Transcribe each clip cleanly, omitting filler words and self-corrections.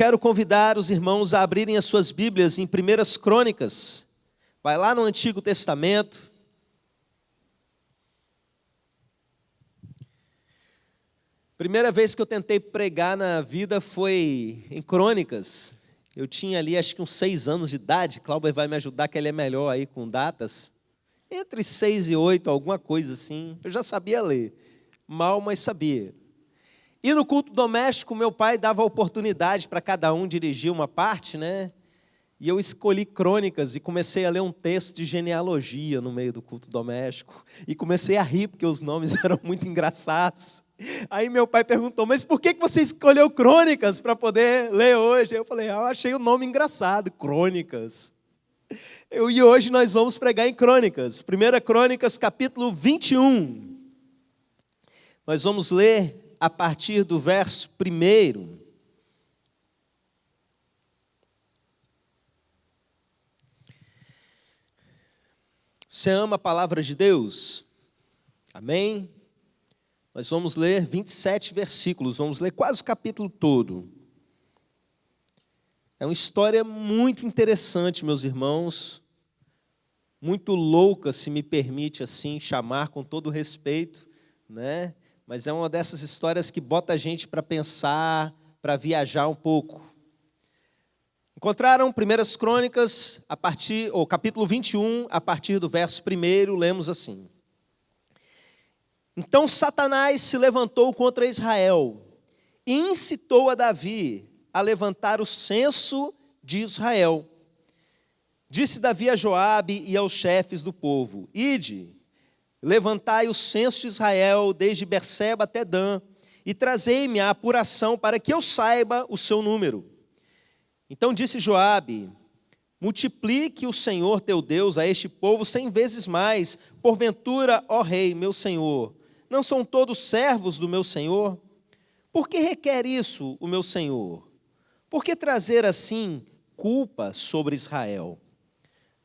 Quero convidar os irmãos a abrirem as suas Bíblias em 1 Crônicas. Vai lá no Antigo Testamento. Primeira vez que eu tentei pregar na vida foi em Crônicas. Eu tinha ali acho que uns 6 anos de idade. Cláudio vai me ajudar, que ele é melhor aí com datas. Entre 6 e 8, alguma coisa assim. Eu já sabia ler. Mal, mas sabia. E no culto doméstico, meu pai dava oportunidade para cada um dirigir uma parte, né? E eu escolhi Crônicas e comecei a ler um texto de genealogia no meio do culto doméstico. E comecei a rir, porque os nomes eram muito engraçados. Aí meu pai perguntou, mas por que você escolheu Crônicas para poder ler hoje? Eu falei, eu achei o nome engraçado, Crônicas. E hoje nós vamos pregar em Crônicas. 1 Crônicas, capítulo 21. Nós vamos ler a partir do verso 1. Você ama a palavra de Deus? Amém? Nós vamos ler 27 versículos, vamos ler quase o capítulo todo. É uma história muito interessante, meus irmãos, muito louca, se me permite assim chamar, com todo respeito, né? Mas é uma dessas histórias que bota a gente para pensar, para viajar um pouco. Encontraram 1 Crônicas, capítulo 21, a partir do verso 1, lemos assim. Então Satanás se levantou contra Israel e incitou a Davi a levantar o censo de Israel. Disse Davi a Joabe e aos chefes do povo, ide, levantai o censo de Israel desde Berseba até Dan, e trazei-me a apuração para que eu saiba o seu número. Então disse Joabe, multiplique o Senhor teu Deus a este povo 100 vezes mais, porventura, ó rei, meu senhor, não são todos servos do meu senhor? Por que requer isso o meu senhor? Por que trazer assim culpa sobre Israel?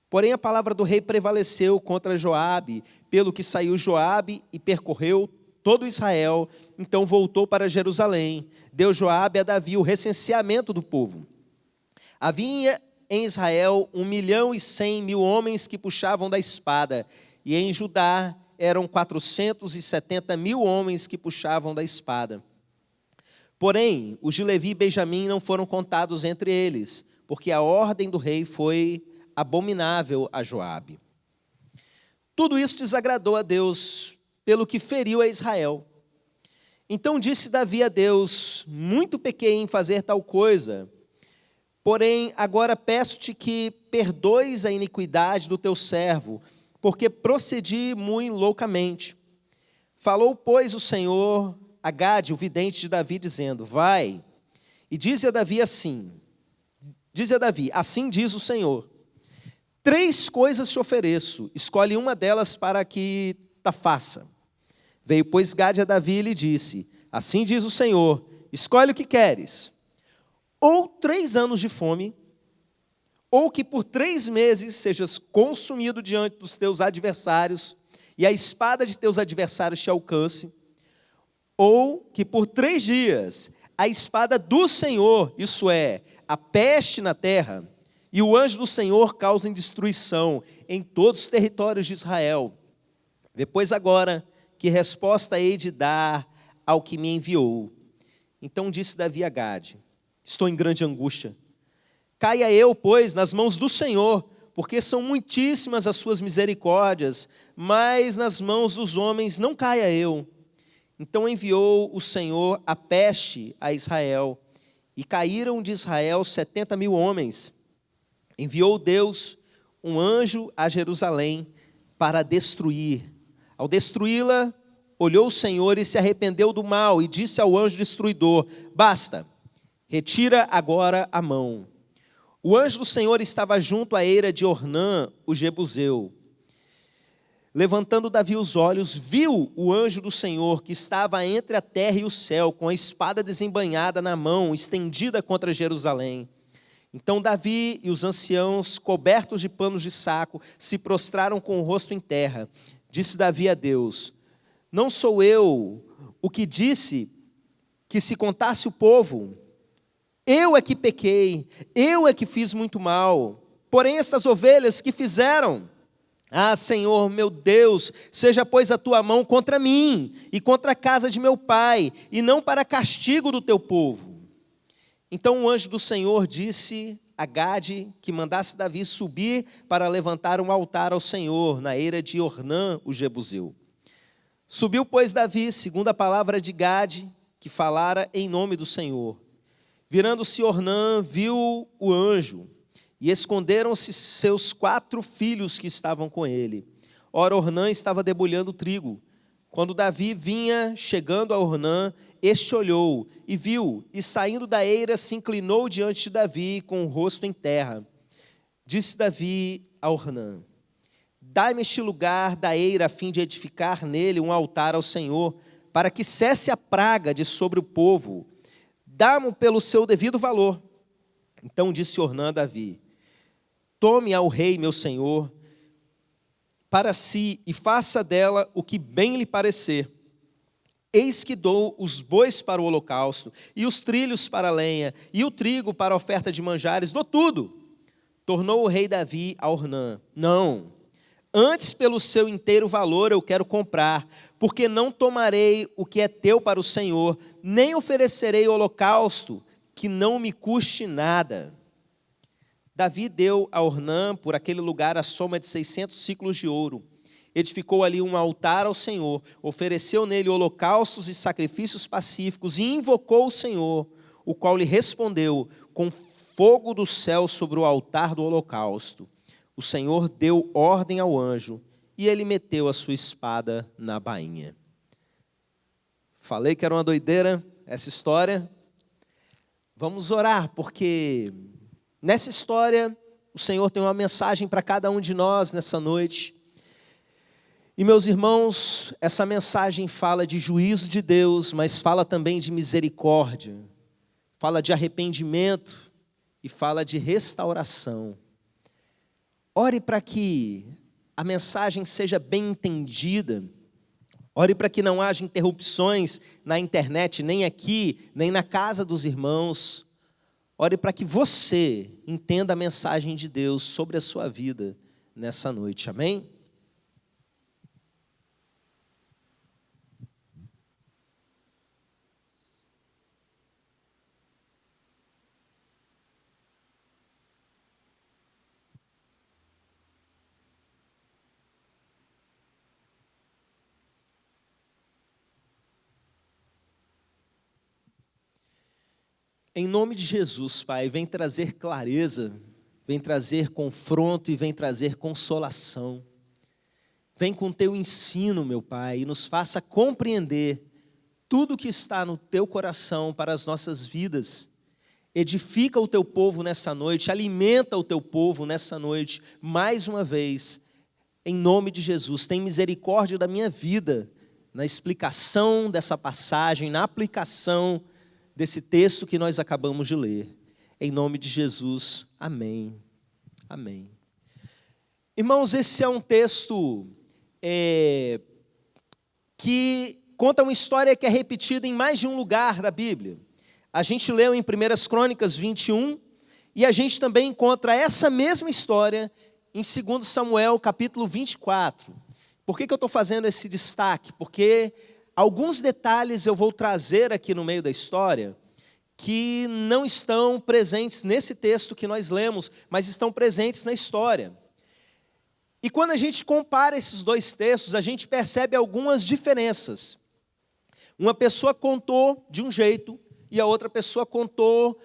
Porém a palavra do rei prevaleceu contra Joabe, pelo que saiu Joabe e percorreu todo Israel, então voltou para Jerusalém. Deu Joabe a Davi o recenseamento do povo. Havia em Israel 1.100.000 homens que puxavam da espada, e em Judá eram 470.000 homens que puxavam da espada. Porém, os de Levi e Benjamim não foram contados entre eles, porque a ordem do rei foi abominável a Joabe. Tudo isso desagradou a Deus, pelo que feriu a Israel. Então disse Davi a Deus, muito pequei em fazer tal coisa, porém agora peço-te que perdoes a iniquidade do teu servo, porque procedi muito loucamente. Falou, pois, o Senhor a Gade, o vidente de Davi, dizendo, vai, e dize a Davi assim, assim diz o Senhor, 3 coisas te ofereço, escolhe uma delas para que ta faça. Veio, pois, Gade a Davi e lhe disse, assim diz o Senhor, escolhe o que queres, ou 3 anos de fome, ou que por 3 meses sejas consumido diante dos teus adversários, e a espada de teus adversários te alcance, ou que por 3 dias a espada do Senhor, isso é, a peste na terra, e o anjo do Senhor causem destruição em todos os territórios de Israel. Depois agora, que resposta hei de dar ao que me enviou? Então disse Davi a Gade, estou em grande angústia. Caia eu, pois, nas mãos do Senhor, porque são muitíssimas as suas misericórdias, mas nas mãos dos homens não caia eu. Então enviou o Senhor a peste a Israel, e caíram de Israel 70.000 homens. Enviou Deus um anjo a Jerusalém para destruir. Ao destruí-la, olhou o Senhor e se arrependeu do mal, e disse ao anjo destruidor, basta, retira agora a mão. O anjo do Senhor estava junto à eira de Ornã, o Jebuseu. Levantando Davi os olhos, viu o anjo do Senhor, que estava entre a terra e o céu, com a espada desembainhada na mão, estendida contra Jerusalém. Então Davi e os anciãos, cobertos de panos de saco, se prostraram com o rosto em terra. Disse Davi a Deus, não sou eu o que disse que se contasse o povo, Eu é que pequei, eu é que fiz muito mal. Porém, essas ovelhas que fizeram? Ah, Senhor, meu Deus, seja pois a tua mão contra mim e contra a casa de meu pai, e não para castigo do teu povo. Então o anjo do Senhor disse a Gade que mandasse Davi subir para levantar um altar ao Senhor na eira de Ornã, o Jebuseu. Subiu, pois, Davi, segundo a palavra de Gade, que falara em nome do Senhor. Virando-se Ornã, viu o anjo, e esconderam-se seus 4 filhos que estavam com ele. Ora, Ornã estava debulhando trigo. Quando Davi vinha chegando a Ornã, este olhou e viu, e saindo da eira se inclinou diante de Davi com o rosto em terra. Disse Davi a Ornã: dai-me este lugar da eira a fim de edificar nele um altar ao Senhor, para que cesse a praga de sobre o povo. Dá-mo pelo seu devido valor. Então disse Ornã a Davi: tome ao rei meu senhor para si e faça dela o que bem lhe parecer. Eis que dou os bois para o holocausto, e os trilhos para a lenha, e o trigo para a oferta de manjares, dou tudo. Tornou o rei Davi a Ornã: não, antes pelo seu inteiro valor eu quero comprar, porque não tomarei o que é teu para o Senhor, nem oferecerei holocausto que não me custe nada. Davi deu a Ornã por aquele lugar a soma de 600 siclos de ouro. Edificou ali um altar ao Senhor, ofereceu nele holocaustos e sacrifícios pacíficos e invocou o Senhor, o qual lhe respondeu com fogo do céu sobre o altar do holocausto. O Senhor deu ordem ao anjo e ele meteu a sua espada na bainha. Falei que era uma doideira essa história. Vamos orar, porque nessa história o Senhor tem uma mensagem para cada um de nós nessa noite. E, meus irmãos, essa mensagem fala de juízo de Deus, mas fala também de misericórdia, fala de arrependimento e fala de restauração. Ore para que a mensagem seja bem entendida, ore para que não haja interrupções na internet, nem aqui, nem na casa dos irmãos. Ore para que você entenda a mensagem de Deus sobre a sua vida nessa noite, amém? Em nome de Jesus, Pai, vem trazer clareza, vem trazer confronto e vem trazer consolação. Vem com teu ensino, meu Pai, e nos faça compreender tudo que está no teu coração para as nossas vidas. Edifica o teu povo nessa noite, alimenta o teu povo nessa noite, mais uma vez, em nome de Jesus. Tem misericórdia da minha vida, na explicação dessa passagem, na aplicação desse texto que nós acabamos de ler. Em nome de Jesus, amém. Amém. Irmãos, esse é um texto que conta uma história que é repetida em mais de um lugar da Bíblia. A gente leu em 1 Crônicas 21, e a gente também encontra essa mesma história em 2 Samuel, capítulo 24. Por que eu estou fazendo esse destaque? Porque alguns detalhes eu vou trazer aqui no meio da história que não estão presentes nesse texto que nós lemos, mas estão presentes na história. E quando a gente compara esses dois textos, a gente percebe algumas diferenças. Uma pessoa contou de um jeito e a outra pessoa contou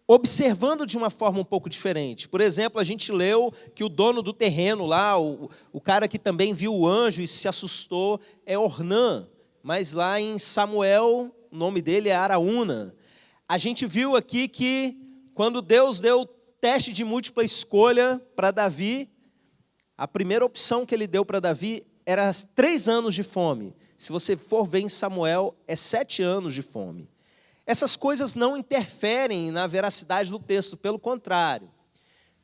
observando de uma forma um pouco diferente. Por exemplo, a gente leu que o dono do terreno lá, o cara que também viu o anjo e se assustou, é Ornã. Mas lá em Samuel, o nome dele é Araúna. A gente viu aqui que quando Deus deu o teste de múltipla escolha para Davi, a primeira opção que ele deu para Davi era 3 anos de fome. Se você for ver em Samuel, é 7 anos de fome. Essas coisas não interferem na veracidade do texto, pelo contrário.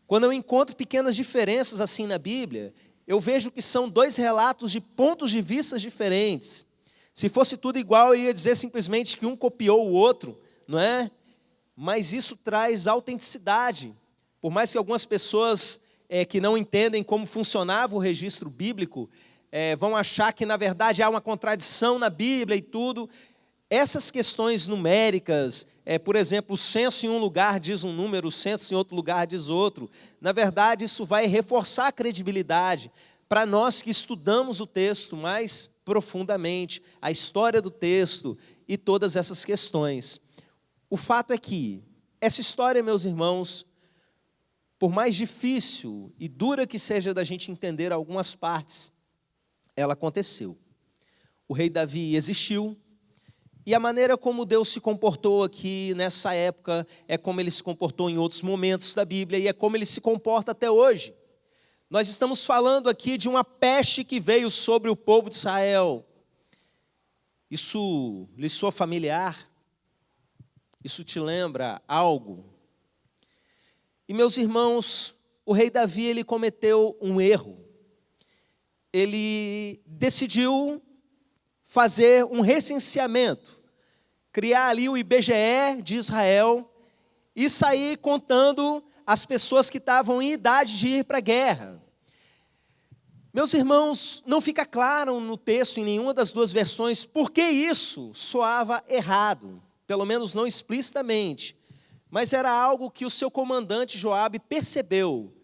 Quando eu encontro pequenas diferenças assim na Bíblia, eu vejo que são 2 relatos de pontos de vista diferentes. Se fosse tudo igual, eu ia dizer simplesmente que um copiou o outro, não é? mas isso traz autenticidade. Por mais que algumas pessoas que não entendem como funcionava o registro bíblico, vão achar que, na verdade, há uma contradição na Bíblia e tudo. Essas questões numéricas, por exemplo, o censo em um lugar diz um número, o censo em outro lugar diz outro. Na verdade, isso vai reforçar a credibilidade para nós que estudamos o texto mais profundamente, a história do texto e todas essas questões. O fato é que essa história, meus irmãos, por mais difícil e dura que seja da gente entender algumas partes, ela aconteceu. O rei Davi existiu, e a maneira como Deus se comportou aqui nessa época é como ele se comportou em outros momentos da Bíblia, e é como ele se comporta até hoje. Nós estamos falando aqui de uma peste que veio sobre o povo de Israel. Isso lhe soa familiar? Isso te lembra algo? E, meus irmãos, o rei Davi, ele cometeu um erro. Ele decidiu fazer um recenseamento, criar ali o IBGE de Israel e sair contando as pessoas que estavam em idade de ir para a guerra. Meus irmãos, não fica claro no texto, em nenhuma das duas versões, por que isso soava errado, pelo menos não explicitamente, mas era algo que o seu comandante Joabe percebeu,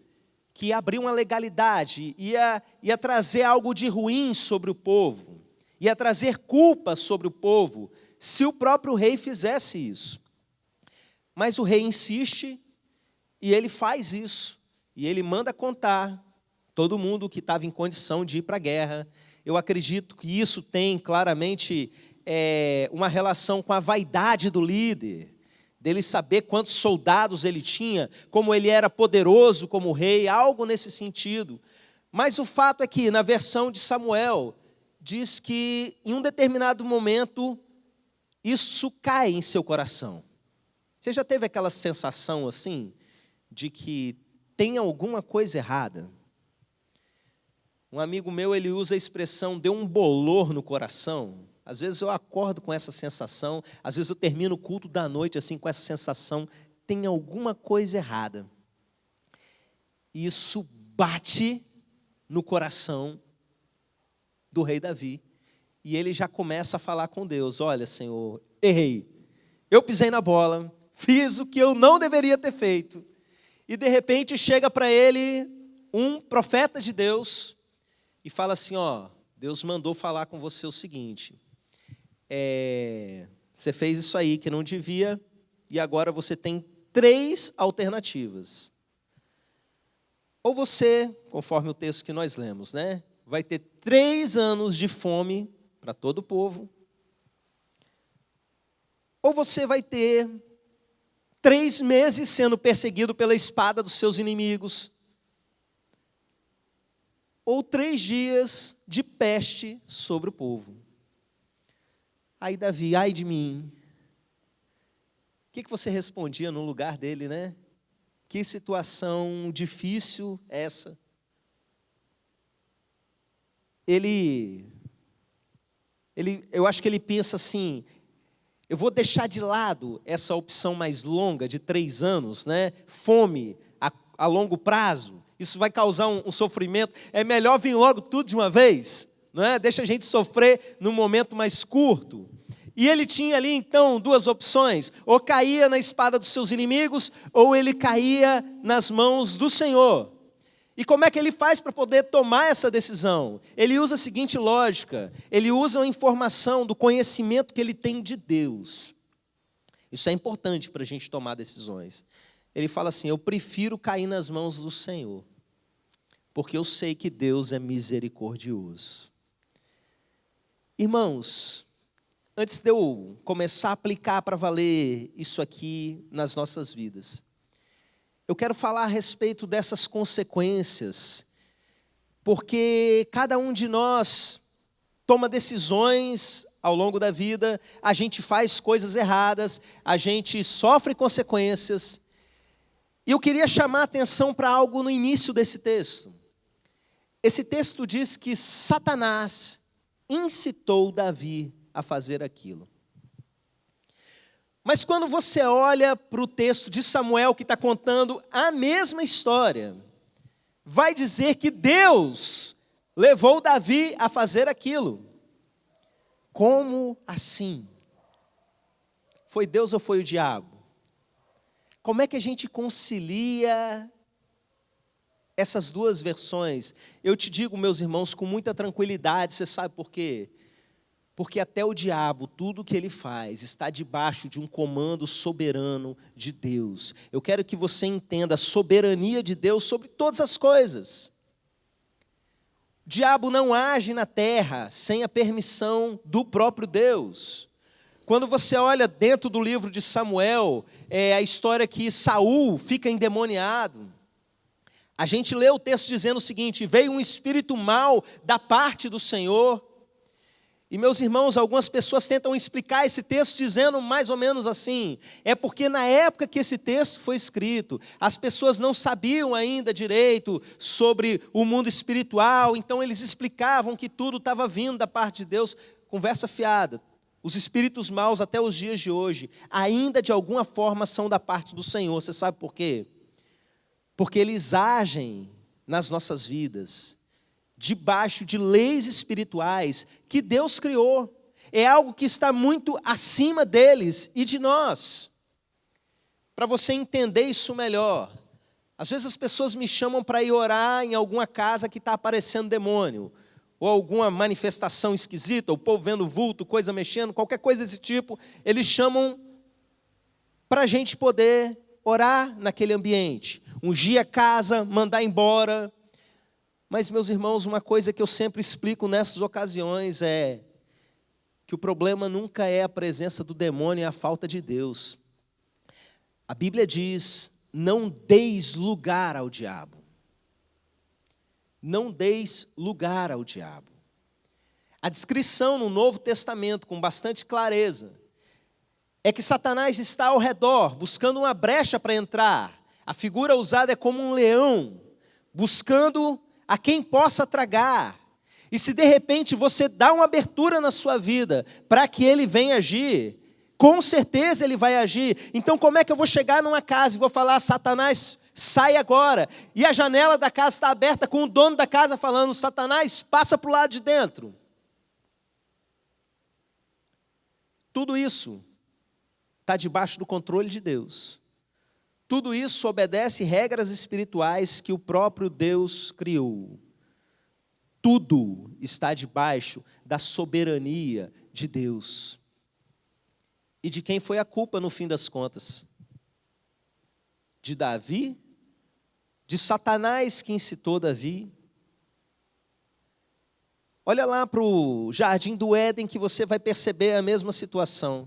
que ia abrir uma legalidade, ia trazer algo de ruim sobre o povo, ia trazer culpa sobre o povo, se o próprio rei fizesse isso. Mas o rei insiste, e ele faz isso, e ele manda contar todo mundo que estava em condição de ir para a guerra. Eu acredito que isso tem claramente uma relação com a vaidade do líder, dele saber quantos soldados ele tinha, como ele era poderoso como rei, algo nesse sentido. Mas o fato é que, na versão de Samuel, diz que em um determinado momento, isso cai em seu coração. Você já teve aquela sensação assim, de que tem alguma coisa errada? Um amigo meu, ele usa a expressão, deu um bolor no coração. Às vezes eu acordo com essa sensação, às vezes eu termino o culto da noite assim com essa sensação, tem alguma coisa errada. E isso bate no coração do rei Davi. E ele já começa a falar com Deus, olha, Senhor, errei. Eu pisei na bola, fiz o que eu não deveria ter feito. E de repente chega para ele um profeta de Deus e fala assim, ó, Deus mandou falar com você o seguinte, você fez isso aí que não devia, e agora você tem 3 alternativas. Ou você, conforme o texto que nós lemos, né, vai ter 3 anos de fome para todo o povo, ou você vai ter 3 meses sendo perseguido pela espada dos seus inimigos, ou 3 dias de peste sobre o povo. Aí Davi, ai de mim. O que você respondia no lugar dele, né? Que situação difícil essa. Eu acho que ele pensa assim, eu vou deixar de lado essa opção mais longa de 3 anos, né? Fome a longo prazo, isso vai causar um sofrimento, é melhor vir logo tudo de uma vez, não é? Deixa a gente sofrer num momento mais curto. E ele tinha ali então 2 opções, ou caía na espada dos seus inimigos, ou ele caía nas mãos do Senhor. E como é que ele faz para poder tomar essa decisão? Ele usa a seguinte lógica, ele usa a informação do conhecimento que ele tem de Deus. Isso é importante para a gente tomar decisões. Ele fala assim, eu prefiro cair nas mãos do Senhor, porque eu sei que Deus é misericordioso. Irmãos, antes de eu começar a aplicar para valer isso aqui nas nossas vidas, eu quero falar a respeito dessas consequências, porque cada um de nós toma decisões ao longo da vida, a gente faz coisas erradas, a gente sofre consequências. E eu queria chamar a atenção para algo no início desse texto. Esse texto diz que Satanás incitou Davi a fazer aquilo. Mas quando você olha para o texto de Samuel, que está contando a mesma história, vai dizer que Deus levou Davi a fazer aquilo. Como assim? Foi Deus ou foi o diabo? Como é que a gente concilia essas duas versões? Eu te digo, meus irmãos, com muita tranquilidade, você sabe por quê? Porque até o diabo, tudo que ele faz, está debaixo de um comando soberano de Deus. Eu quero que você entenda a soberania de Deus sobre todas as coisas. O diabo não age na terra sem a permissão do próprio Deus. Quando você olha dentro do livro de Samuel, a história que Saul fica endemoniado. A gente lê o texto dizendo o seguinte: veio um espírito mau da parte do Senhor. E, meus irmãos, algumas pessoas tentam explicar esse texto dizendo mais ou menos assim: é porque na época que esse texto foi escrito, as pessoas não sabiam ainda direito sobre o mundo espiritual, então eles explicavam que tudo estava vindo da parte de Deus. Conversa fiada. Os espíritos maus até os dias de hoje ainda de alguma forma são da parte do Senhor. Você sabe por quê? Porque eles agem nas nossas vidas debaixo de leis espirituais que Deus criou. É algo que está muito acima deles e de nós. Para você entender isso melhor, às vezes as pessoas me chamam para ir orar em alguma casa que está aparecendo demônio, ou alguma manifestação esquisita, o povo vendo vulto, coisa mexendo, qualquer coisa desse tipo, eles chamam para a gente poder orar naquele ambiente, ungir a casa, mandar embora. Mas, meus irmãos, uma coisa que eu sempre explico nessas ocasiões é que o problema nunca é a presença do demônio e a falta de Deus. A Bíblia diz: não deis lugar ao diabo. Não deis lugar ao diabo. A descrição no Novo Testamento, com bastante clareza, é que Satanás está ao redor, buscando uma brecha para entrar. A figura usada é como um leão, buscando a quem possa tragar. E se de repente você dá uma abertura na sua vida para que ele venha agir, com certeza ele vai agir. Então como é que eu vou chegar numa casa e vou falar: Satanás, sai agora? E a janela da casa está aberta com o dono da casa falando: Satanás, passa para o lado de dentro. Tudo isso está debaixo do controle de Deus. Tudo isso obedece regras espirituais que o próprio Deus criou. Tudo está debaixo da soberania de Deus. E de quem foi a culpa no fim das contas? De Davi? De Satanás que incitou Davi? Olha lá para o jardim do Éden que você vai perceber a mesma situação.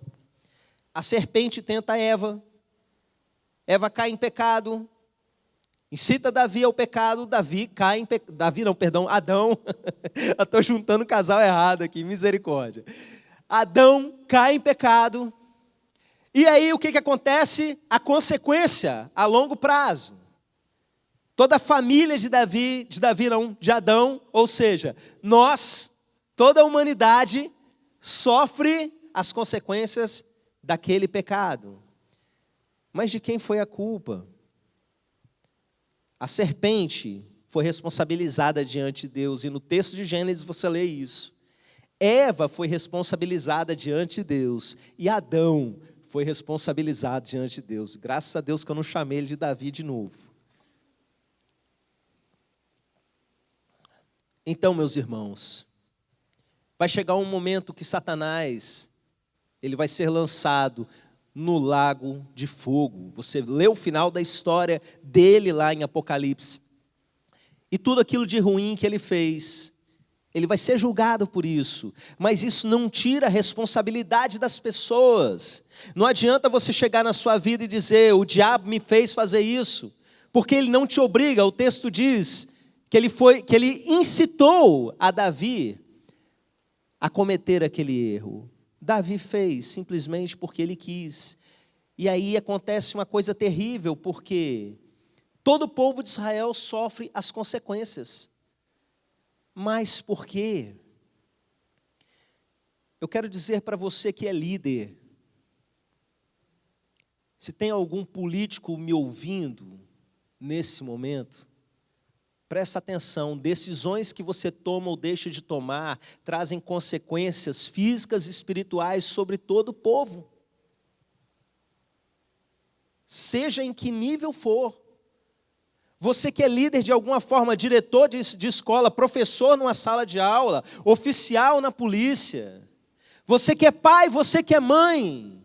A serpente tenta Eva. Eva cai em pecado, incita Davi ao pecado, Adão, eu estou juntando o casal errado aqui, misericórdia. Adão cai em pecado, e aí o que acontece? A consequência a longo prazo. Toda a família de Adão, ou seja, nós, toda a humanidade, sofre as consequências daquele pecado. Mas de quem foi a culpa? A serpente foi responsabilizada diante de Deus, e no texto de Gênesis você lê isso. Eva foi responsabilizada diante de Deus, e Adão foi responsabilizado diante de Deus. Graças a Deus que eu não chamei ele de Davi de novo. Então, meus irmãos, vai chegar um momento que Satanás, ele vai ser lançado no lago de fogo. Você lê o final da história dele lá em Apocalipse. E tudo aquilo de ruim que ele fez, ele vai ser julgado por isso. Mas isso não tira a responsabilidade das pessoas. Não adianta você chegar na sua vida e dizer: o diabo me fez fazer isso, porque ele não te obriga. O texto diz que ele incitou a Davi a cometer aquele erro. Davi fez simplesmente porque ele quis. E aí acontece uma coisa terrível, porque todo o povo de Israel sofre as consequências. Mas por quê? Eu quero dizer para você que é líder, Se tem algum político me ouvindo nesse momento, presta atenção, decisões que você toma ou deixa de tomar trazem consequências físicas e espirituais sobre todo o povo. Seja em que nível for. Você que é líder de alguma forma, diretor de escola, professor numa sala de aula, oficial na polícia, você que é pai, você que é mãe,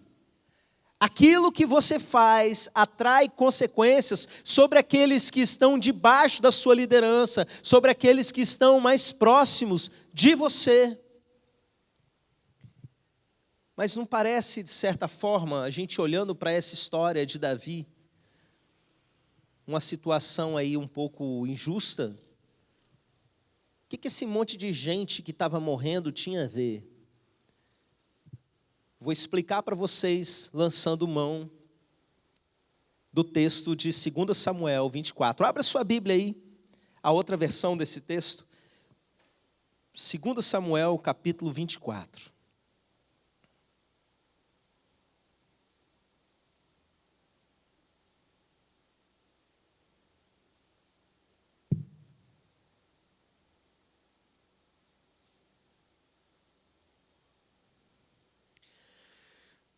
aquilo que você faz atrai consequências sobre aqueles que estão debaixo da sua liderança, sobre aqueles que estão mais próximos de você. Mas não parece, de certa forma, a gente olhando para essa história de Davi, uma situação aí um pouco injusta? O que esse monte de gente que estava morrendo tinha a ver? Vou explicar para vocês, lançando mão do texto de 2 Samuel 24. Abra sua Bíblia aí, a outra versão desse texto. 2 Samuel, capítulo 24.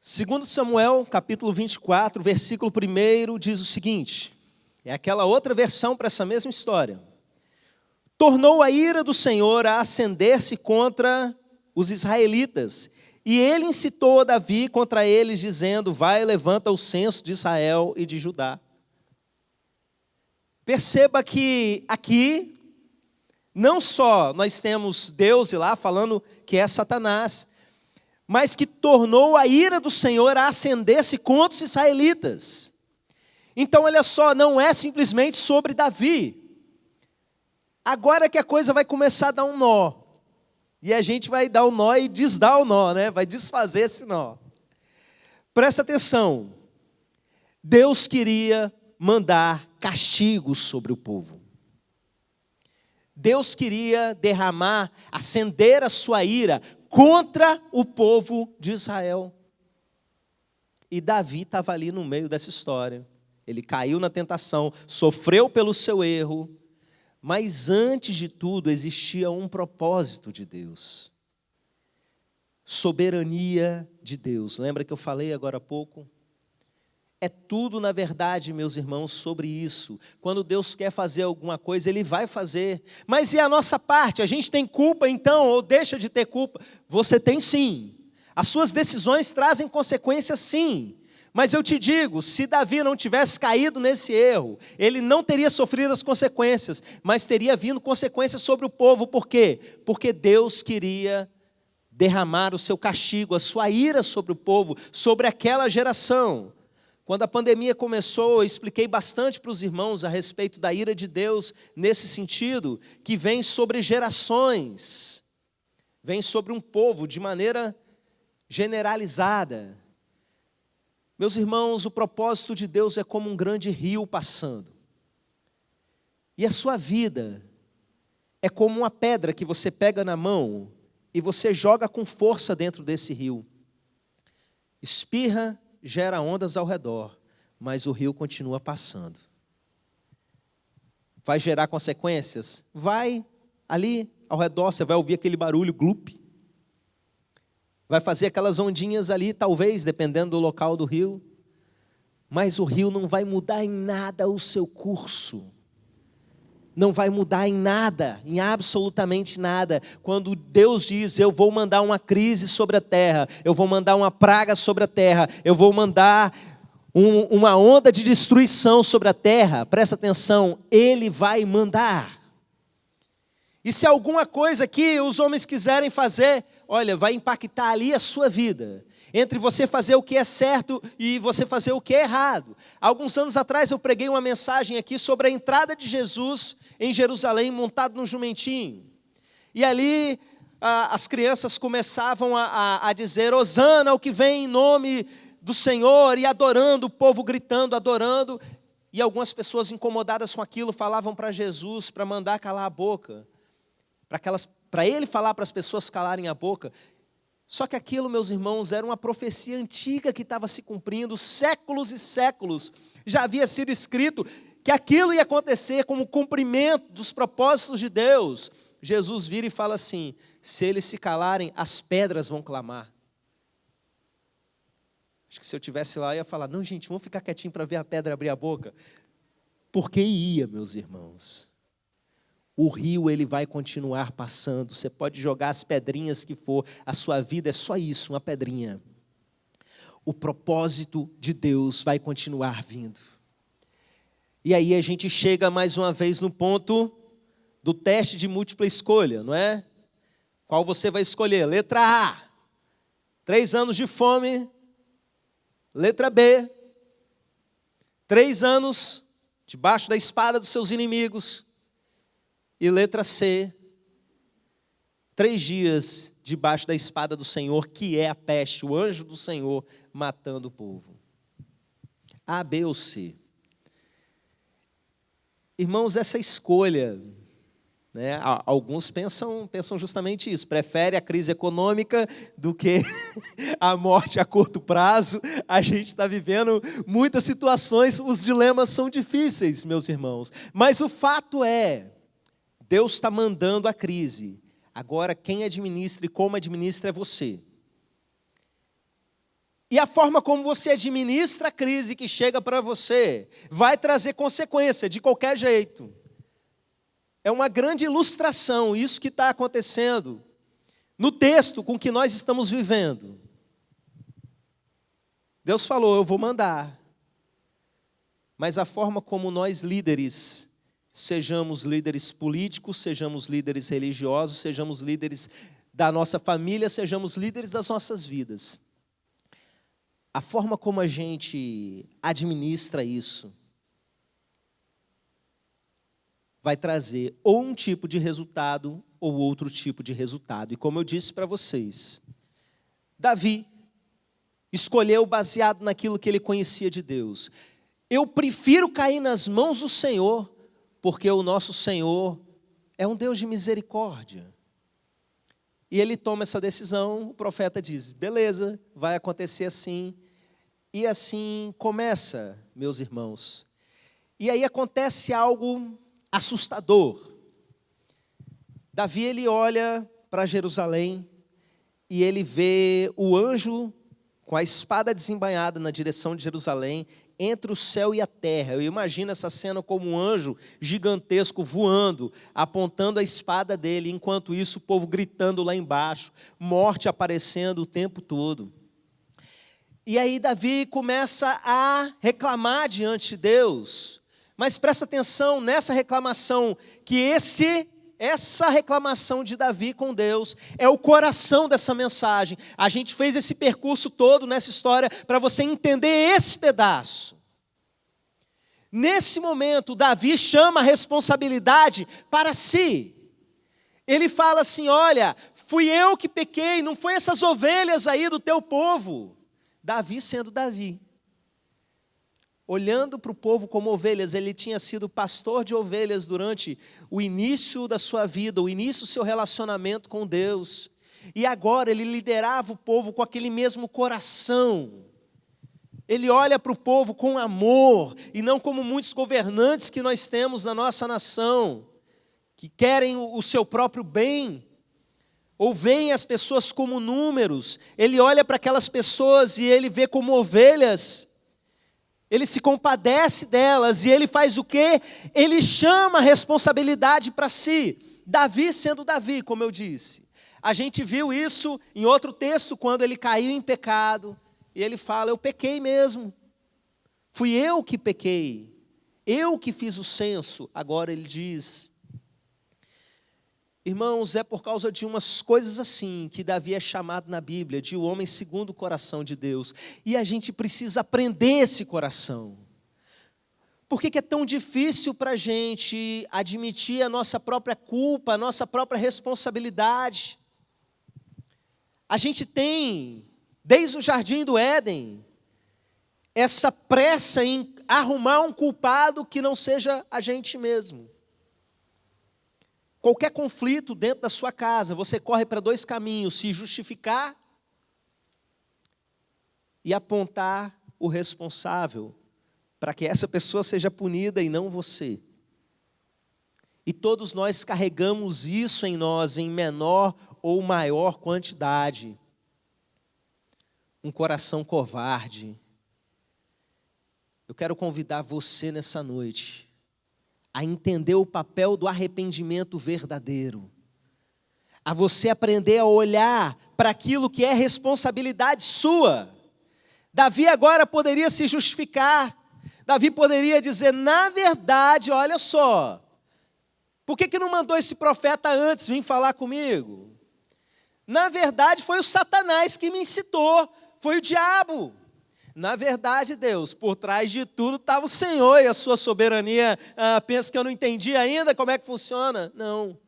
Segundo Samuel, capítulo 24, versículo 1, diz o seguinte, é aquela outra versão para essa mesma história. Tornou a ira do Senhor a acender-se contra os israelitas, e ele incitou a Davi contra eles, dizendo, vai, levanta o censo de Israel e de Judá. Perceba que aqui, não só nós temos Deus lá falando que é Satanás, mas que tornou a ira do Senhor a acender-se contra os israelitas. Então, olha só, não é simplesmente sobre Davi. Agora que a coisa vai começar a dar um nó. E a gente vai dar o nó e desdar o nó, né? Vai desfazer esse nó. Presta atenção. Deus queria mandar castigo sobre o povo. Deus queria derramar, acender a sua ira contra o povo de Israel. E Davi estava ali no meio dessa história. Ele caiu na tentação, sofreu pelo seu erro, mas antes de tudo existia um propósito de Deus. Soberania de Deus. Lembra que eu falei agora há pouco? É tudo, na verdade, meus irmãos, sobre isso. Quando Deus quer fazer alguma coisa, Ele vai fazer. Mas e a nossa parte? A gente tem culpa então, ou deixa de ter culpa? Você tem sim. As suas decisões trazem consequências sim. Mas eu te digo, se Davi não tivesse caído nesse erro, ele não teria sofrido as consequências, mas teria vindo consequências sobre o povo. Por quê? Porque Deus queria derramar o seu castigo, a sua ira sobre o povo, sobre aquela geração. Quando a pandemia começou, eu expliquei bastante para os irmãos a respeito da ira de Deus, nesse sentido, que vem sobre gerações, vem sobre um povo de maneira generalizada. Meus irmãos, o propósito de Deus é como um grande rio passando. E a sua vida é como uma pedra que você pega na mão e você joga com força dentro desse rio. Espirra, gera ondas ao redor, mas o rio continua passando. Vai gerar consequências? Vai, ali ao redor, você vai ouvir aquele barulho, glup. Vai fazer aquelas ondinhas ali, talvez, dependendo do local do rio. Mas o rio não vai mudar em nada o seu curso. Não vai mudar em nada, em absolutamente nada. Quando Deus diz, eu vou mandar uma crise sobre a terra, eu vou mandar uma praga sobre a terra, eu vou mandar uma onda de destruição sobre a terra, presta atenção, Ele vai mandar. E se alguma coisa que os homens quiserem fazer, olha, vai impactar ali a sua vida. Entre você fazer o que é certo e você fazer o que é errado. Alguns anos atrás eu preguei uma mensagem aqui sobre a entrada de Jesus em Jerusalém, montado num jumentinho. E ali as crianças começavam a dizer, Hosana, o que vem em nome do Senhor, e adorando, o povo gritando, adorando. E algumas pessoas incomodadas com aquilo falavam para Jesus para mandar calar a boca. Para ele falar para as pessoas calarem a boca. Só que aquilo, meus irmãos, era uma profecia antiga que estava se cumprindo, séculos e séculos. Já havia sido escrito que aquilo ia acontecer como cumprimento dos propósitos de Deus. Jesus vira e fala assim: se eles se calarem, as pedras vão clamar. Acho que se eu estivesse lá, eu ia falar: não, gente, vamos ficar quietinho para ver a pedra abrir a boca. Porque ia, meus irmãos. O rio, ele vai continuar passando. Você pode jogar as pedrinhas que for. A sua vida é só isso, uma pedrinha. O propósito de Deus vai continuar vindo. E aí a gente chega mais uma vez no ponto do teste de múltipla escolha, não é? Qual você vai escolher? Letra A, 3 anos de fome. Letra B, 3 anos debaixo da espada dos seus inimigos. E letra C, 3 dias debaixo da espada do Senhor, que é a peste, o anjo do Senhor matando o povo. A, B ou C. Irmãos, essa escolha, né, alguns pensam justamente isso, prefere a crise econômica do que a morte a curto prazo. A gente está vivendo muitas situações, os dilemas são difíceis, meus irmãos. Mas o fato é, Deus está mandando a crise. Agora, quem administra e como administra é você. E a forma como você administra a crise que chega para você vai trazer consequência de qualquer jeito. É uma grande ilustração, isso que está acontecendo no texto com que nós estamos vivendo. Deus falou: eu vou mandar. Mas a forma como nós líderes, sejamos líderes políticos, sejamos líderes religiosos, sejamos líderes da nossa família, sejamos líderes das nossas vidas. A forma como a gente administra isso vai trazer ou um tipo de resultado ou outro tipo de resultado. E como eu disse para vocês, Davi escolheu baseado naquilo que ele conhecia de Deus. Eu prefiro cair nas mãos do Senhor, porque o nosso Senhor é um Deus de misericórdia. E ele toma essa decisão, o profeta diz: beleza, vai acontecer assim. E assim começa, meus irmãos. E aí acontece algo assustador. Davi, ele olha para Jerusalém e ele vê o anjo com a espada desembainhada na direção de Jerusalém, entre o céu e a terra. Eu imagino essa cena como um anjo gigantesco voando, apontando a espada dele, enquanto isso o povo gritando lá embaixo, morte aparecendo o tempo todo. E aí Davi começa a reclamar diante de Deus. Mas presta atenção nessa reclamação, que essa reclamação de Davi com Deus é o coração dessa mensagem. A gente fez esse percurso todo nessa história para você entender esse pedaço. Nesse momento, Davi chama a responsabilidade para si. Ele fala assim: olha, fui eu que pequei, não foi essas ovelhas aí do teu povo. Davi sendo Davi. Olhando para o povo como ovelhas, ele tinha sido pastor de ovelhas durante o início da sua vida, o início do seu relacionamento com Deus. E agora ele liderava o povo com aquele mesmo coração. Ele olha para o povo com amor, e não como muitos governantes que nós temos na nossa nação, que querem o seu próprio bem, ou veem as pessoas como números. Ele olha para aquelas pessoas e ele vê como ovelhas. Ele se compadece delas e ele faz o quê? Ele chama a responsabilidade para si. Davi sendo Davi, como eu disse. A gente viu isso em outro texto, quando ele caiu em pecado. E ele fala: eu pequei mesmo. Fui eu que pequei. Eu que fiz o censo. Agora ele diz: irmãos, é por causa de umas coisas assim que Davi é chamado na Bíblia de o homem segundo o coração de Deus. E a gente precisa aprender esse coração. Por que é tão difícil para a gente admitir a nossa própria culpa, a nossa própria responsabilidade? A gente tem, desde o Jardim do Éden, essa pressa em arrumar um culpado que não seja a gente mesmo. Qualquer conflito dentro da sua casa, você corre para 2 caminhos: se justificar e apontar o responsável para que essa pessoa seja punida e não você. E todos nós carregamos isso em nós, em menor ou maior quantidade. Um coração covarde. Eu quero convidar você nessa noite a entender o papel do arrependimento verdadeiro. A você aprender a olhar para aquilo que é responsabilidade sua. Davi agora poderia se justificar. Davi poderia dizer, na verdade, olha só, por que não mandou esse profeta antes vir falar comigo? Na verdade, foi o Satanás que me incitou, foi o diabo. Na verdade, Deus, por trás de tudo estava o Senhor e a sua soberania. Pensa que eu não entendi ainda como é que funciona? Não.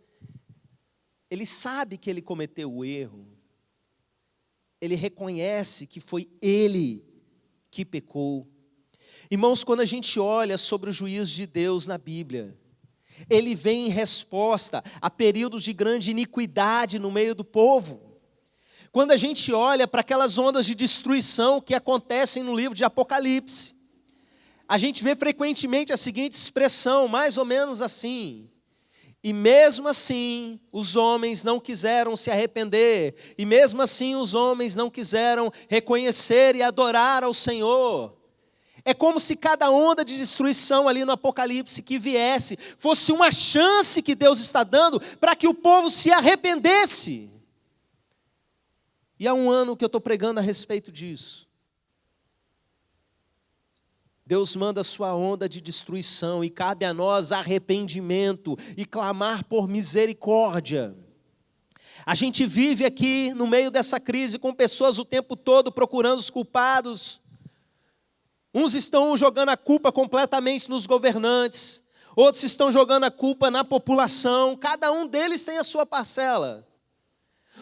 Ele sabe que ele cometeu o erro. Ele reconhece que foi ele que pecou. Irmãos, quando a gente olha sobre o juízo de Deus na Bíblia, ele vem em resposta a períodos de grande iniquidade no meio do povo. Quando a gente olha para aquelas ondas de destruição que acontecem no livro de Apocalipse, a gente vê frequentemente a seguinte expressão, mais ou menos assim: e mesmo assim os homens não quiseram se arrepender, e mesmo assim os homens não quiseram reconhecer e adorar ao Senhor. É como se cada onda de destruição ali no Apocalipse que viesse, fosse uma chance que Deus está dando para que o povo se arrependesse. E há um ano que eu estou pregando a respeito disso. Deus manda a sua onda de destruição e cabe a nós arrependimento e clamar por misericórdia. A gente vive aqui no meio dessa crise com pessoas o tempo todo procurando os culpados. Uns estão jogando a culpa completamente nos governantes, outros estão jogando a culpa na população, cada um deles tem a sua parcela.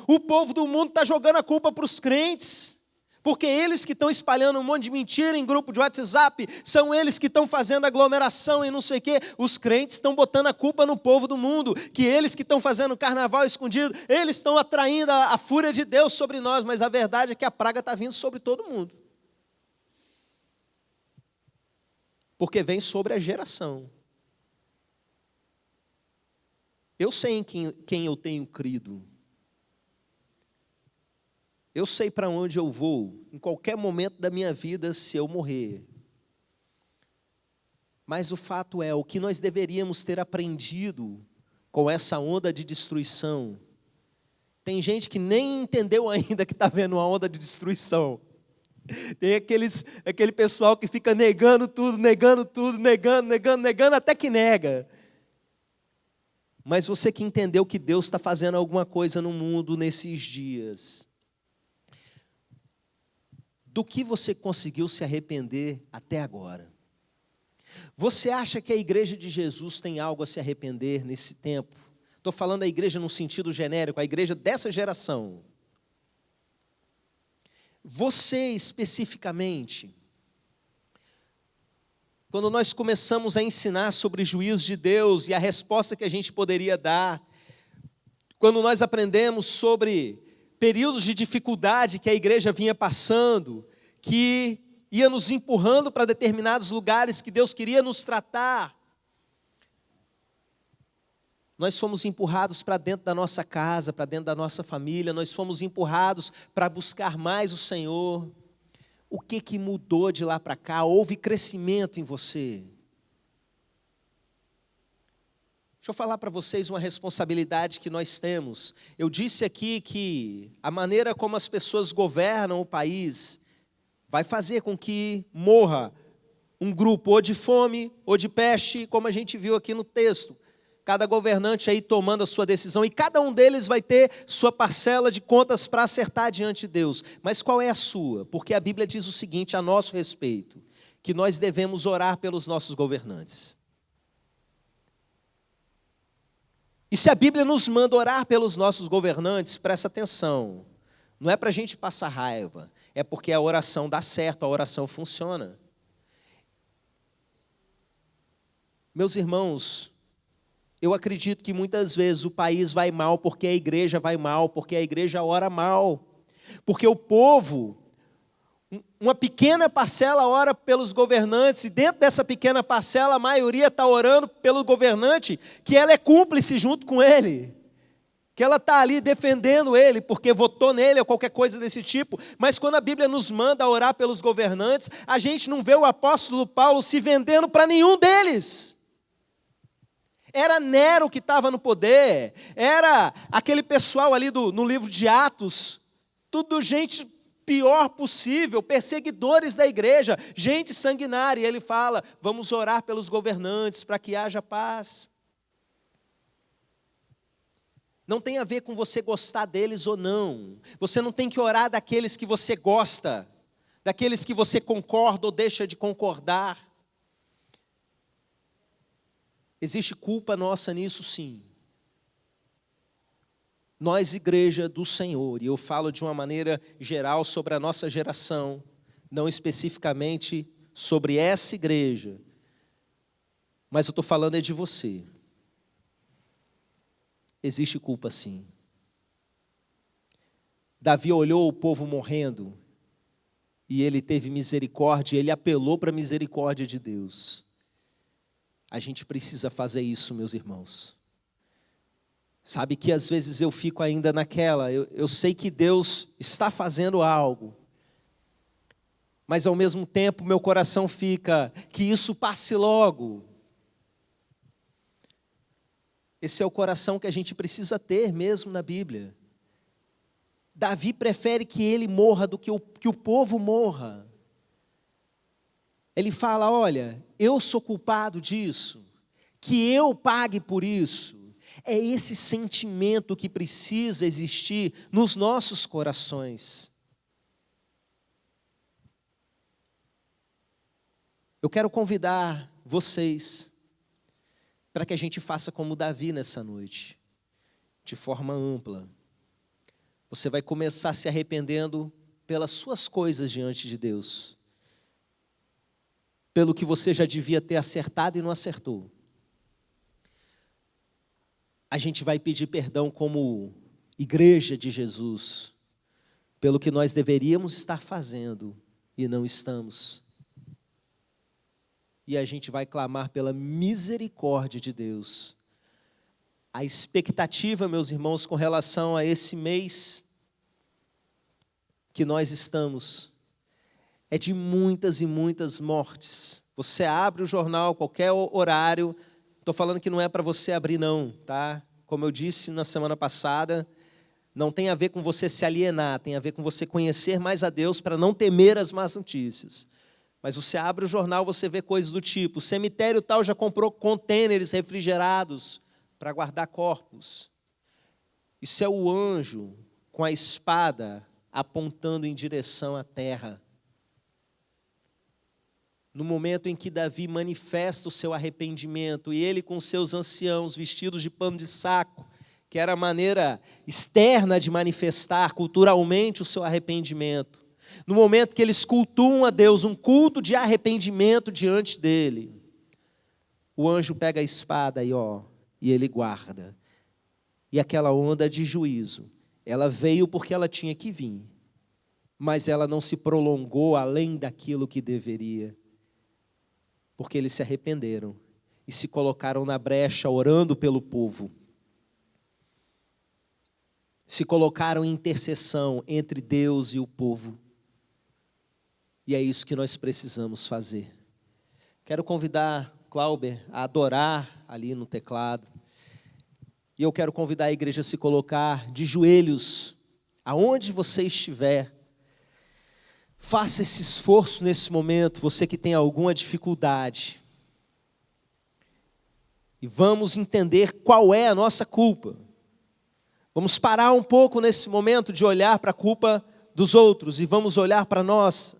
O povo do mundo está jogando a culpa para os crentes, porque eles que estão espalhando um monte de mentira em grupo de WhatsApp, são eles que estão fazendo aglomeração e não sei o quê. Os crentes estão botando a culpa no povo do mundo, que eles que estão fazendo carnaval escondido, eles estão atraindo a fúria de Deus sobre nós, mas a verdade é que a praga está vindo sobre todo mundo. Porque vem sobre a geração. Eu sei em quem eu tenho crido. Eu sei para onde eu vou, em qualquer momento da minha vida, se eu morrer. Mas o fato é, o que nós deveríamos ter aprendido com essa onda de destruição. Tem gente que nem entendeu ainda que está vendo uma onda de destruição. Tem aquele pessoal que fica negando tudo, negando, até que nega. Mas você que entendeu que Deus está fazendo alguma coisa no mundo nesses dias, do que você conseguiu se arrepender até agora? Você acha que a igreja de Jesus tem algo a se arrepender nesse tempo? Estou falando da igreja no sentido genérico, a igreja dessa geração. Você especificamente, quando nós começamos a ensinar sobre juízo de Deus e a resposta que a gente poderia dar, quando nós aprendemos sobre períodos de dificuldade que a igreja vinha passando, que ia nos empurrando para determinados lugares que Deus queria nos tratar, nós fomos empurrados para dentro da nossa casa, para dentro da nossa família, nós fomos empurrados para buscar mais o Senhor. O que mudou de lá para cá? Houve crescimento em você. Deixa eu falar para vocês uma responsabilidade que nós temos. Eu disse aqui que a maneira como as pessoas governam o país vai fazer com que morra um grupo ou de fome ou de peste, como a gente viu aqui no texto. Cada governante aí tomando a sua decisão, e cada um deles vai ter sua parcela de contas para acertar diante de Deus. Mas qual é a sua? Porque a Bíblia diz o seguinte a nosso respeito, que nós devemos orar pelos nossos governantes. E se a Bíblia nos manda orar pelos nossos governantes, presta atenção, não é para a gente passar raiva, é porque a oração dá certo, a oração funciona. Meus irmãos, eu acredito que muitas vezes o país vai mal porque a igreja vai mal, porque a igreja ora mal. Porque o povo, Uma pequena parcela ora pelos governantes, e dentro dessa pequena parcela, a maioria está orando pelo governante, que ela é cúmplice junto com ele, que ela está ali defendendo ele, porque votou nele ou qualquer coisa desse tipo. Mas quando a Bíblia nos manda orar pelos governantes, a gente não vê o apóstolo Paulo se vendendo para nenhum deles. Era Nero que estava no poder, era aquele pessoal ali no livro de Atos, tudo gente pior possível, perseguidores da igreja, gente sanguinária. E ele fala, vamos orar pelos governantes para que haja paz. Não tem a ver com você gostar deles ou não. Você não tem que orar daqueles que você gosta, daqueles que você concorda ou deixa de concordar. Existe culpa nossa nisso, sim. Nós, igreja do Senhor, e eu falo de uma maneira geral sobre a nossa geração, não especificamente sobre essa igreja, mas eu estou falando é de você. Existe culpa, sim. Davi olhou o povo morrendo e ele teve misericórdia, ele apelou para a misericórdia de Deus. A gente precisa fazer isso, meus irmãos. Sabe que às vezes eu fico ainda naquela, eu sei que Deus está fazendo algo, mas ao mesmo tempo meu coração fica, que isso passe logo. Esse é o coração que a gente precisa ter mesmo na Bíblia. Davi prefere que ele morra do que o povo morra. Ele fala, olha, eu sou culpado disso, que eu pague por isso. É esse sentimento que precisa existir nos nossos corações. Eu quero convidar vocês para que a gente faça como Davi nessa noite, de forma ampla. Você vai começar se arrependendo pelas suas coisas diante de Deus, pelo que você já devia ter acertado e não acertou. A gente vai pedir perdão como igreja de Jesus, pelo que nós deveríamos estar fazendo e não estamos. E a gente vai clamar pela misericórdia de Deus. A expectativa, meus irmãos, com relação a esse mês que nós estamos, é de muitas e muitas mortes. Você abre o jornal, qualquer horário, estou falando que não é para você abrir não, tá? Como eu disse na semana passada, não tem a ver com você se alienar, tem a ver com você conhecer mais a Deus para não temer as más notícias. Mas você abre o jornal, você vê coisas do tipo, o cemitério tal já comprou contêineres refrigerados para guardar corpos. Isso é o anjo com a espada apontando em direção à terra. No momento em que Davi manifesta o seu arrependimento, e ele com seus anciãos vestidos de pano de saco, que era a maneira externa de manifestar culturalmente o seu arrependimento, no momento que eles cultuam a Deus, um culto de arrependimento diante dele, o anjo pega a espada e ele guarda. E aquela onda de juízo, ela veio porque ela tinha que vir, mas ela não se prolongou além daquilo que deveria, porque eles se arrependeram e se colocaram na brecha orando pelo povo. Se colocaram em intercessão entre Deus e o povo. E é isso que nós precisamos fazer. Quero convidar Clauber a adorar ali no teclado. E eu quero convidar a igreja a se colocar de joelhos, aonde você estiver. Faça esse esforço nesse momento, você que tem alguma dificuldade. E vamos entender qual é a nossa culpa. Vamos parar um pouco nesse momento de olhar para a culpa dos outros e vamos olhar para nós.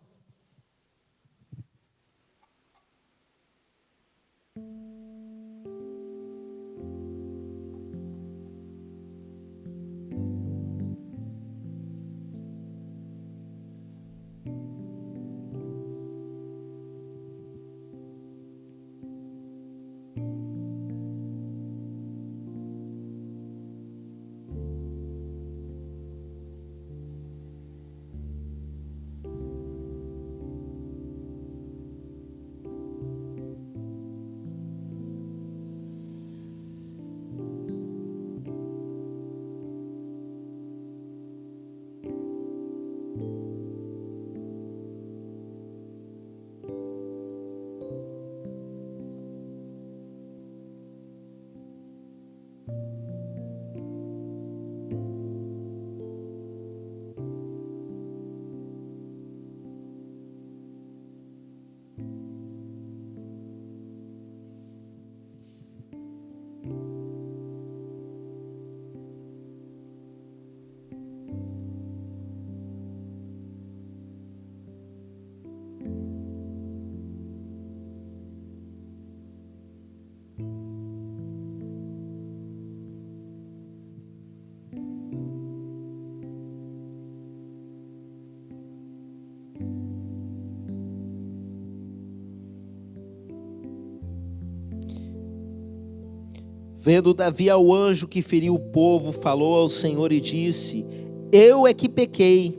Vendo Davi ao anjo que feriu o povo, falou ao Senhor e disse: eu é que pequei,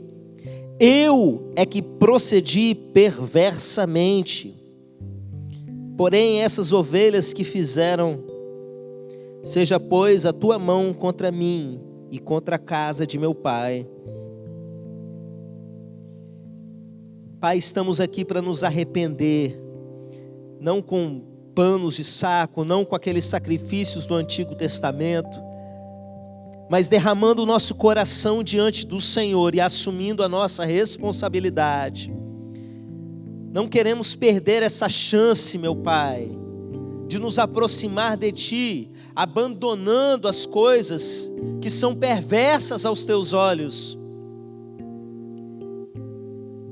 eu é que procedi perversamente. Porém essas ovelhas que fizeram, seja pois a tua mão contra mim e contra a casa de meu pai. Pai, estamos aqui para nos arrepender, não com panos de saco, não com aqueles sacrifícios do Antigo Testamento, mas derramando o nosso coração diante do Senhor e assumindo a nossa responsabilidade. Não queremos perder essa chance, meu Pai, de nos aproximar de Ti, abandonando as coisas que são perversas aos Teus olhos.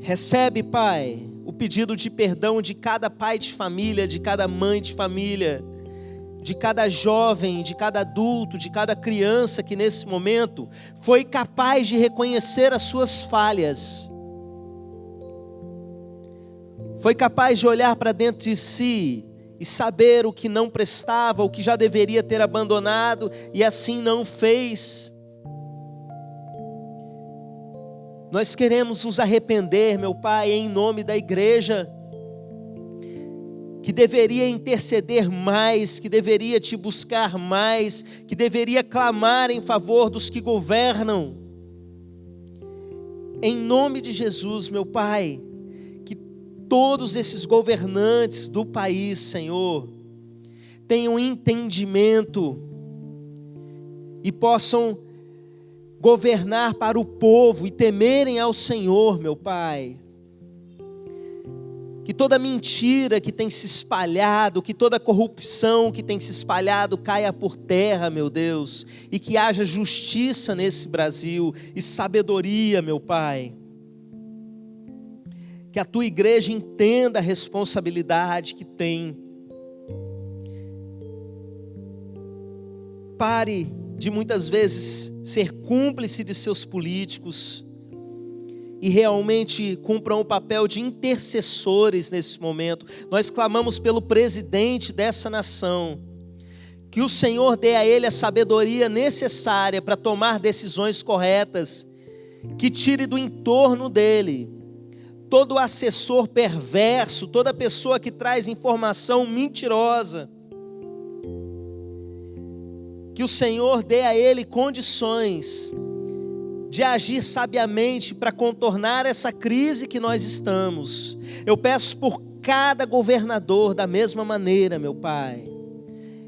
Recebe, Pai, o pedido de perdão de cada pai de família, de cada mãe de família, de cada jovem, de cada adulto, de cada criança que nesse momento foi capaz de reconhecer as suas falhas, foi capaz de olhar para dentro de si e saber o que não prestava, o que já deveria ter abandonado e assim não fez. Nós queremos nos arrepender, meu Pai, em nome da igreja, que deveria interceder mais, que deveria Te buscar mais, que deveria clamar em favor dos que governam. Em nome de Jesus, meu Pai, que todos esses governantes do país, Senhor, tenham entendimento e possam governar para o povo e temerem ao Senhor, meu Pai. Que toda mentira que tem se espalhado, que toda corrupção que tem se espalhado caia por terra, meu Deus, e que haja justiça nesse Brasil e sabedoria, meu Pai. Que a Tua igreja entenda a responsabilidade que tem. Pare de muitas vezes ser cúmplice de seus políticos e realmente cumpram o papel de intercessores nesse momento. Nós clamamos pelo presidente dessa nação, que o Senhor dê a ele a sabedoria necessária para tomar decisões corretas, que tire do entorno dele todo assessor perverso, toda pessoa que traz informação mentirosa. Que o Senhor dê a ele condições de agir sabiamente para contornar essa crise que nós estamos. Eu peço por cada governador da mesma maneira, meu Pai.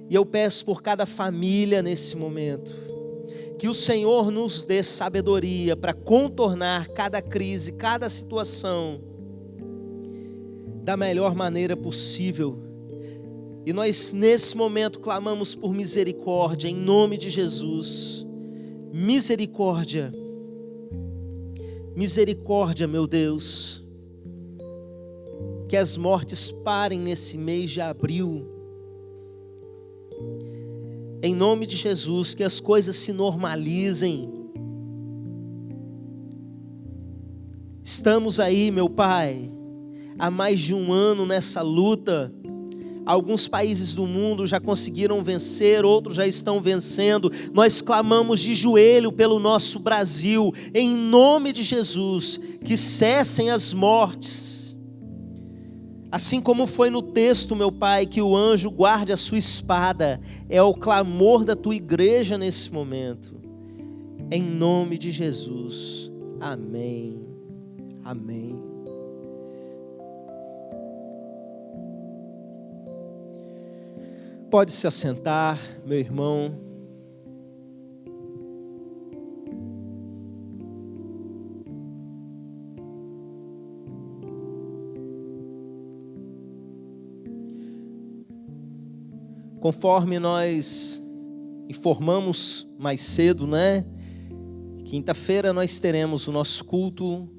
E eu peço por cada família nesse momento. Que o Senhor nos dê sabedoria para contornar cada crise, cada situação da melhor maneira possível. E nós nesse momento clamamos por misericórdia, em nome de Jesus. Misericórdia. Misericórdia, meu Deus. Que as mortes parem nesse mês de abril. Em nome de Jesus, que as coisas se normalizem. Estamos aí, meu Pai, há mais de um ano nessa luta. Alguns países do mundo já conseguiram vencer, outros já estão vencendo. Nós clamamos de joelho pelo nosso Brasil, em nome de Jesus, que cessem as mortes. Assim como foi no texto, meu Pai, que o anjo guarde a sua espada, é o clamor da Tua igreja nesse momento. Em nome de Jesus. Amém. Amém. Pode se assentar, meu irmão. Conforme nós informamos mais cedo, né? Quinta-feira nós teremos o nosso culto